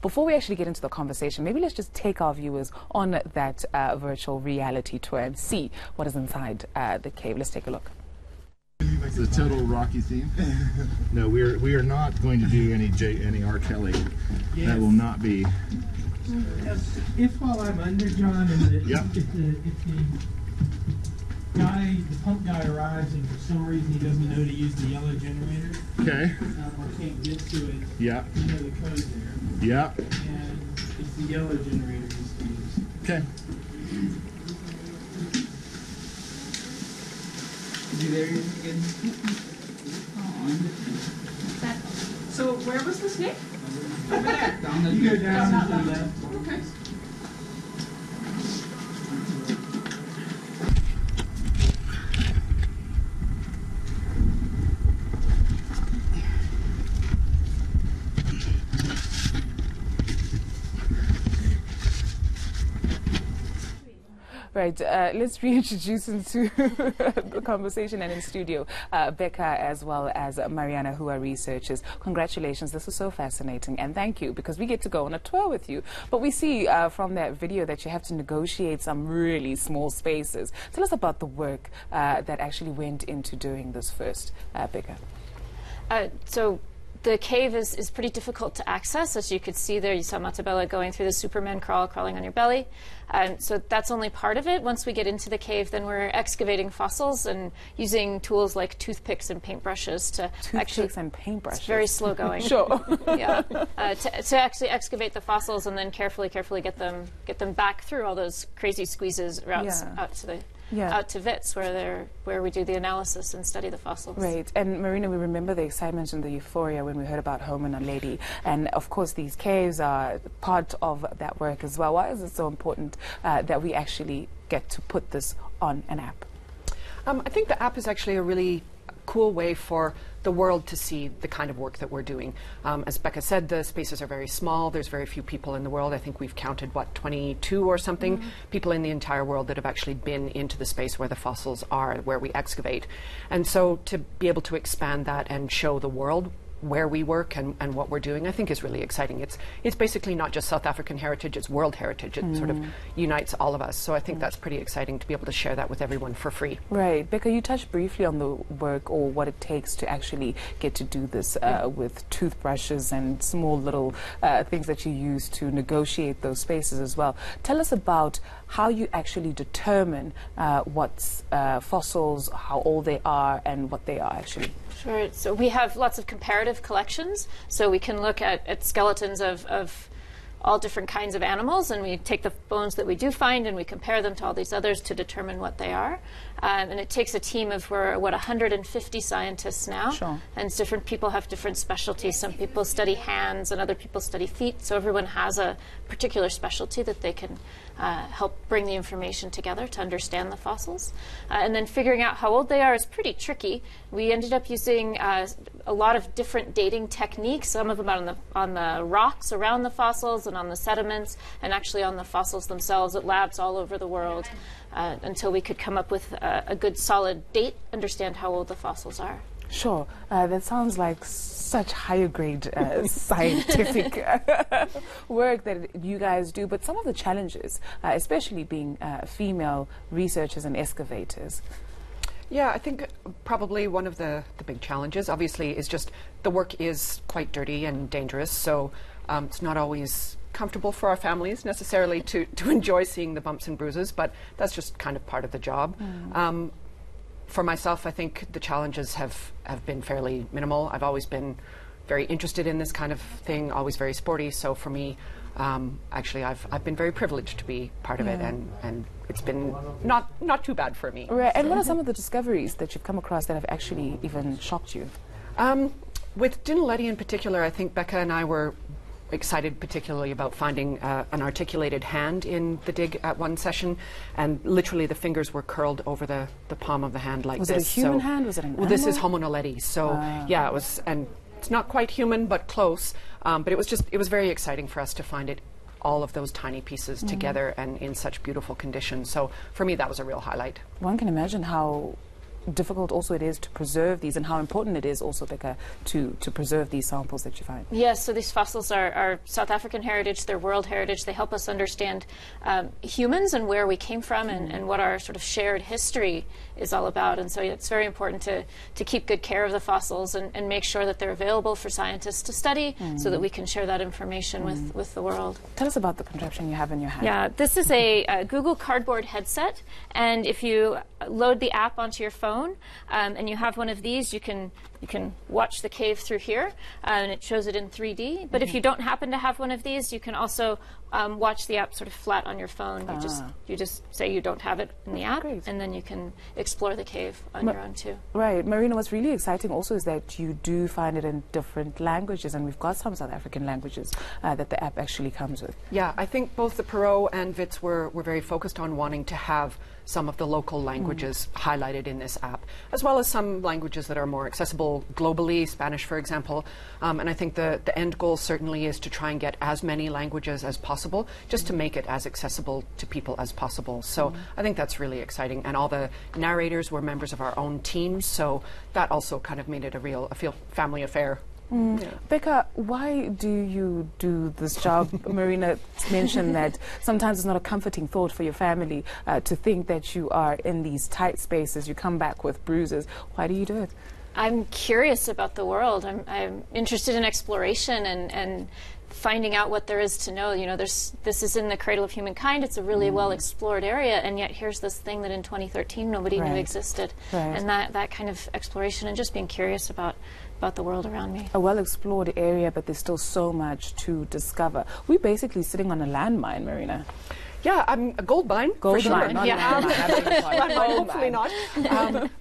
before we actually get into the conversation, maybe let's just take our viewers on that virtual reality tour and see what is inside the cave. Let's take a look. It's a total Rocky theme. No, we are not going to do any R. Kelly. Yes. That will not be. If while I'm under John, and if the pump guy arrives and for some reason he doesn't know to use the yellow generator, okay, or can't get to it, yeah, you know the code there, yeah, and it's the yellow generator he's to use. Okay. Is he there again? So where was the snake? Over there. You go down to the left. Okay. Right, let's reintroduce into the conversation, and in studio, Becca as well as Mariana, who are researchers. Congratulations, this is so fascinating, and thank you, because we get to go on a tour with you. But we see from that video that you have to negotiate some really small spaces. Tell us about the work that actually went into doing this first, Becca. So the cave is pretty difficult to access. As you could see there, you saw Matabella going through the Superman crawling on your belly. So that's only part of it. Once we get into the cave, then we're excavating fossils and using tools like toothpicks and paintbrushes to Toothpicks and paintbrushes. It's very slow going. Sure. Yeah. To actually excavate the fossils and then carefully get them back through all those crazy squeezes routes out to Wits, where we do the analysis and study the fossils. Right. And Marina, we remember the excitement and the euphoria when we heard about Home and Dinaledi. And of course, these caves are part of that work as well. Why is it so important that we actually get to put this on an app? I think the app is actually a really cool way for the world to see the kind of work that we're doing. As Becca said, the spaces are very small. There's very few people in the world. I think we've counted, 22 or something, people in the entire world that have actually been into the space where the fossils are, where we excavate. And so to be able to expand that and show the world where we work and what we're doing, I think is really exciting. It's basically not just South African heritage, it's world heritage. It sort of unites all of us. So I think that's pretty exciting to be able to share that with everyone for free. Right. Becca, you touched briefly on the work or what it takes to actually get to do this with toothbrushes and small little things that you use to negotiate those spaces as well. Tell us about how you actually determine what's fossils, how old they are, and what they are actually. Sure. So we have lots of comparative collections. So we can look at skeletons of all different kinds of animals, and we take the bones that we do find and we compare them to all these others to determine what they are. And it takes a team of 150 scientists now. Sure. And different people have different specialties. Some people study hands and other people study feet. So everyone has a particular specialty that they can help bring the information together to understand the fossils. And then figuring out how old they are is pretty tricky. We ended up using a lot of different dating techniques, some of them on the rocks around the fossils and on the sediments, and actually on the fossils themselves at labs all over the world, until we could come up with a good solid date, understand how old the fossils are. Sure. That sounds like such higher grade scientific work that you guys do, but some of the challenges, especially being female researchers and excavators. Yeah, I think probably one of the big challenges, obviously, is just the work is quite dirty and dangerous, so it's not always comfortable for our families necessarily to enjoy seeing the bumps and bruises, but that's just kind of part of the job. For myself, I think the challenges have been fairly minimal. I've always been very interested in this kind of thing, always very sporty, so for me, actually I've been very privileged to be part of it, and it's been not too bad for me. Right. And what are some of the discoveries that you've come across that have actually even shocked you? With Dinaledi in particular, I think Becca and I were excited particularly about finding an articulated hand in the dig at one session, and literally the fingers were curled over the palm of the hand like this. Was it a human hand? Was it an animal? Well, this is Homo Dinaledi, so yeah, it was, and it's not quite human but close, but it was very exciting for us to find it, all of those tiny pieces together and in such beautiful condition. So for me, that was a real highlight. One can imagine how difficult also it is to preserve these, and how important it is also, Becca, to preserve these samples that you find. Yes, so these fossils are South African heritage, they're world heritage. They help us understand humans and where we came from, and what our sort of shared history is all about. And so it's very important to keep good care of the fossils and make sure that they're available for scientists to study, so that we can share that information with the world. Tell us about the contraption you have in your hand. Yeah, this is a Google Cardboard headset, and if you load the app onto your phone and you have one of these, you can watch the cave through here, and it shows it in 3D. But if you don't happen to have one of these, you can also watch the app sort of flat on your phone. You just say you don't have it in the app, and then you can explore the cave on your own too. Right. Marina, what's really exciting also is that you do find it in different languages, and we've got some South African languages that the app actually comes with. Yeah, I think both the Perot and Wits were very focused on wanting to have some of the local languages highlighted in this app, as well as some languages that are more accessible globally, Spanish, for example. And I think the end goal certainly is to try and get as many languages as possible, just to make it as accessible to people as possible. So I think that's really exciting. And all the narrators were members of our own teams, so that also kind of made it a family affair. Yeah. Becca, why do you do this job? Marina mentioned that sometimes it's not a comforting thought for your family to think that you are in these tight spaces, you come back with bruises. Why do you do it? I'm curious about the world. I'm interested in exploration and finding out what there is to know. You know, this is in the Cradle of Humankind. It's a really well explored area, and yet here's this thing that in 2013 nobody knew existed. And that kind of exploration and just being curious about the world around me. A well-explored area, but there's still so much to discover. We're basically sitting on a landmine, Marina. Yeah, I'm a gold mine. Gold for mine, sure. yeah. Hopefully not.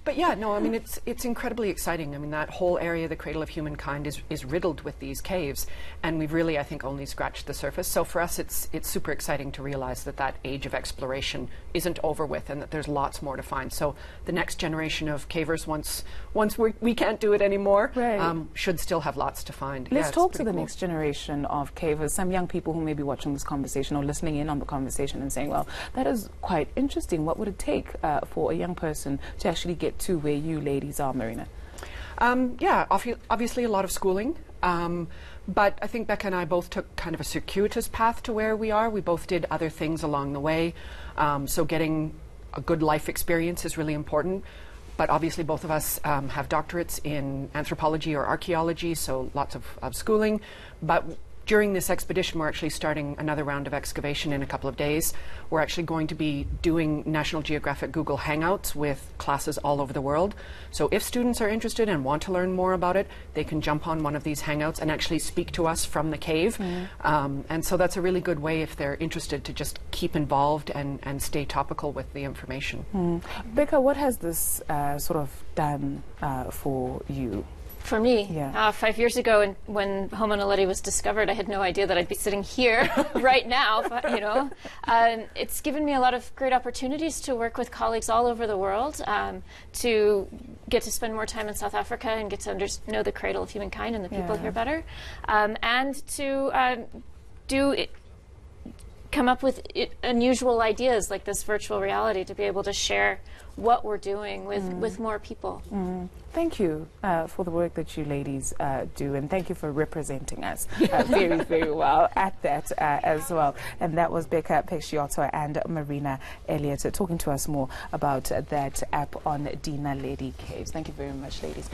But yeah, no, I mean, it's incredibly exciting. I mean, that whole area, the Cradle of Humankind, is riddled with these caves, and we've really, I think, only scratched the surface. So for us, it's super exciting to realize that age of exploration isn't over with, and that there's lots more to find. So the next generation of cavers, once we can't do it anymore, should still have lots to find. Let's talk to the next generation of cavers, some young people who may be watching this conversation or listening in on the conversation and saying, well, that is quite interesting. What would it take for a young person to actually get to where you ladies are, Marina? Yeah, obviously a lot of schooling. But I think Becca and I both took kind of a circuitous path to where we are. We both did other things along the way. So getting a good life experience is really important. But obviously both of us have doctorates in anthropology or archaeology, so lots of schooling. But during this expedition, we're actually starting another round of excavation in a couple of days. We're actually going to be doing National Geographic Google Hangouts with classes all over the world. So if students are interested and want to learn more about it, they can jump on one of these Hangouts and actually speak to us from the cave. And so that's a really good way, if they're interested, to just keep involved and stay topical with the information. Becca, what has this sort of done for you? For me, Yeah. 5 years ago, when Homo naledi was discovered, I had no idea that I'd be sitting here right now. But, you know, it's given me a lot of great opportunities to work with colleagues all over the world, to get to spend more time in South Africa and get to know the Cradle of Humankind and the people here better, and to come up with unusual ideas like this virtual reality, to be able to share what we're doing with more people. Thank you for the work that you ladies do, and thank you for representing us very, very well at that as well. And that was Becca Peixoto and Marina Elliott talking to us more about that app on Dinaledi Caves. Thank you very much, ladies.